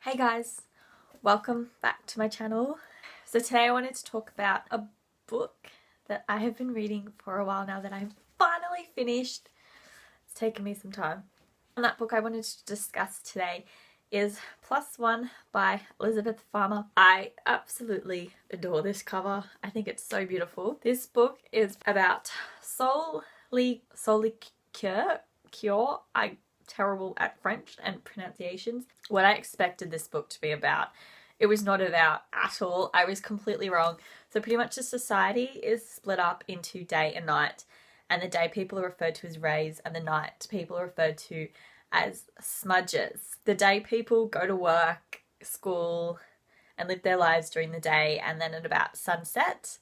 Hey guys, welcome back to my channel. So today I wanted to talk about a book that I have been reading for a while now that I've finally finished. It's taken me some time. And that book I wanted to discuss today is Plus One by Elizabeth Fama. I absolutely adore this cover. I think it's so beautiful. This book is about cure. I'm terrible at French and pronunciations. What I expected this book to be about, it was not about at all. I was completely wrong. So pretty much the society is split up into day and night, and the day people are referred to as rays and the night people are referred to as smudges. The day people go to work, school, and live their lives during the day, and then at about sunset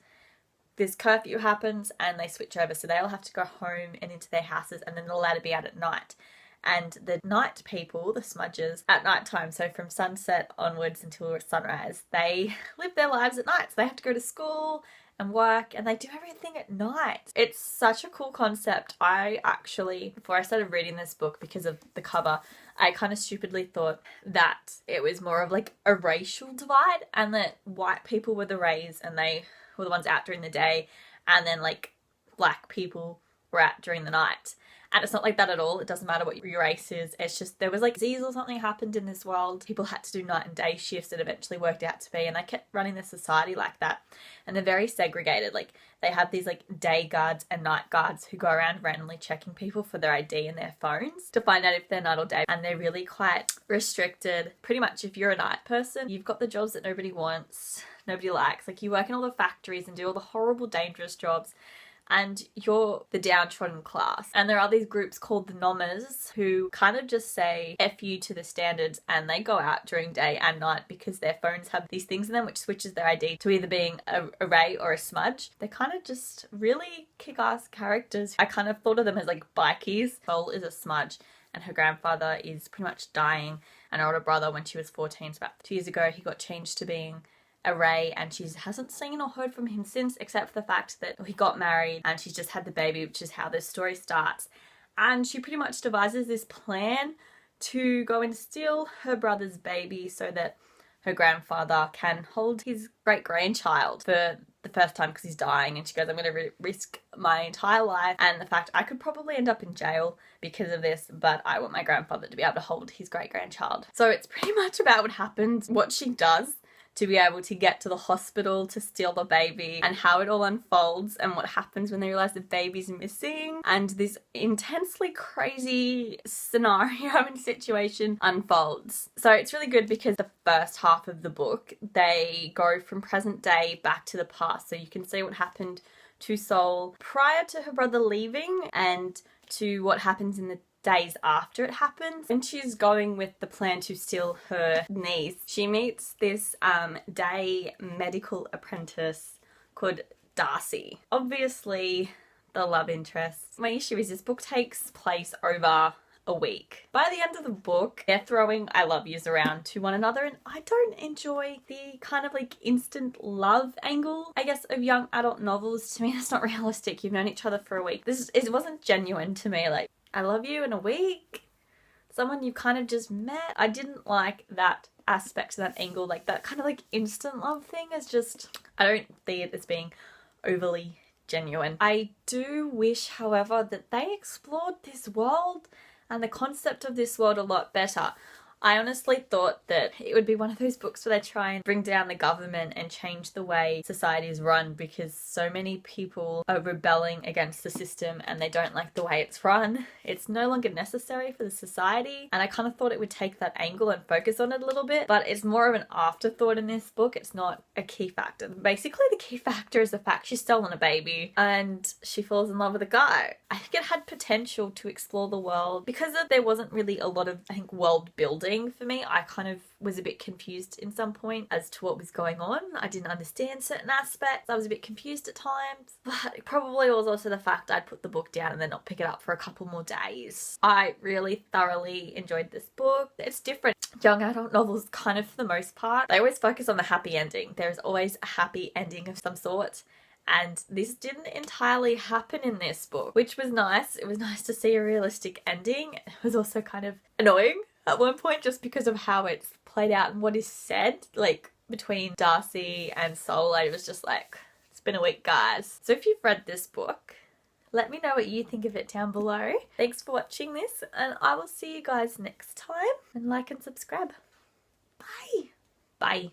this curfew happens and they switch over, so they all have to go home and into their houses, and then they're allowed to be out at night. And the night people, the smudges, at night time, so from sunset onwards until sunrise, they live their lives at night. So they have to go to school and work, and they do everything at night. It's such a cool concept. I actually, before I started reading this book, because of the cover, I kind of stupidly thought that it was more of like a racial divide, and that white people were the rays and they were the ones out during the day, and then like black people were out during the night. And it's not like that at all. It doesn't matter what your race is. It's just there was like disease or something happened in this world. People had to do night and day shifts. It eventually worked out to be. And they kept running the society like that. And they're very segregated. Like they have these like day guards and night guards who go around randomly checking people for their ID and their phones to find out if they're night or day. And they're really quite restricted. Pretty much if you're a night person, you've got the jobs that nobody wants, nobody likes. Like you work in all the factories and do all the horrible, dangerous jobs, and you're the downtrodden class. And there are these groups called the nommers who kind of just say F you to the standards, and they go out during day and night because their phones have these things in them which switches their ID to either being a ray or a smudge. They're kind of just really kick-ass characters. I kind of thought of them as like bikies. Sol is a smudge, and her grandfather is pretty much dying. And her older brother, when she was 14, so about 2 years ago, he got changed to being a ray, and she hasn't seen or heard from him since, except for the fact that he got married and she's just had the baby, which is how this story starts. And she pretty much devises this plan to go and steal her brother's baby so that her grandfather can hold his great-grandchild for the first time because he's dying. And she goes, I'm going to risk my entire life and the fact I could probably end up in jail because of this, but I want my grandfather to be able to hold his great-grandchild. So it's pretty much about what happens, what she does to be able to get to the hospital to steal the baby, and how it all unfolds and what happens when they realise the baby's missing, and this intensely crazy scenario and situation unfolds. So it's really good because the first half of the book, they go from present day back to the past, so you can see what happened to Sol prior to her brother leaving and to what happens in the days after it happens. When she's going with the plan to steal her niece, she meets this day medical apprentice called Darcy. Obviously the love interest. My issue is this book takes place over a week. By the end of the book, they're throwing I love yous around to one another, and I don't enjoy the kind of like instant love angle, I guess, of young adult novels. To me, that's not realistic. You've known each other for a week. It wasn't genuine to me. Like, I love you in a week? Someone you kind of just met? I didn't like that aspect, that angle, like that kind of like instant love thing is just, I don't see it as being overly genuine. I do wish, however, that they explored this world and the concept of this world a lot better. I honestly thought that it would be one of those books where they try and bring down the government and change the way society is run, because so many people are rebelling against the system and they don't like the way it's run. It's no longer necessary for the society, and I kind of thought it would take that angle and focus on it a little bit, but it's more of an afterthought in this book. It's not a key factor. Basically, the key factor is the fact she's stolen a baby and she falls in love with a guy. I think it had potential to explore the world because there wasn't really a lot of, I think, world building for me. I kind of was a bit confused in some point as to what was going on. I didn't understand certain aspects. I was a bit confused at times, but it probably was also the fact I'd put the book down and then not pick it up for a couple more days. I really thoroughly enjoyed this book. It's different. Young adult novels, kind of for the most part, they always focus on the happy ending. There's always a happy ending of some sort. And this didn't entirely happen in this book, which was nice. It was nice to see a realistic ending. It was also kind of annoying At one point, just because of how it's played out and what is said, like between Darcy and Soul, I was just like, it's been a week, guys. So if you've read this book, let me know what you think of it down below. Thanks for watching this, and I will see you guys next time. And like and subscribe. Bye. Bye.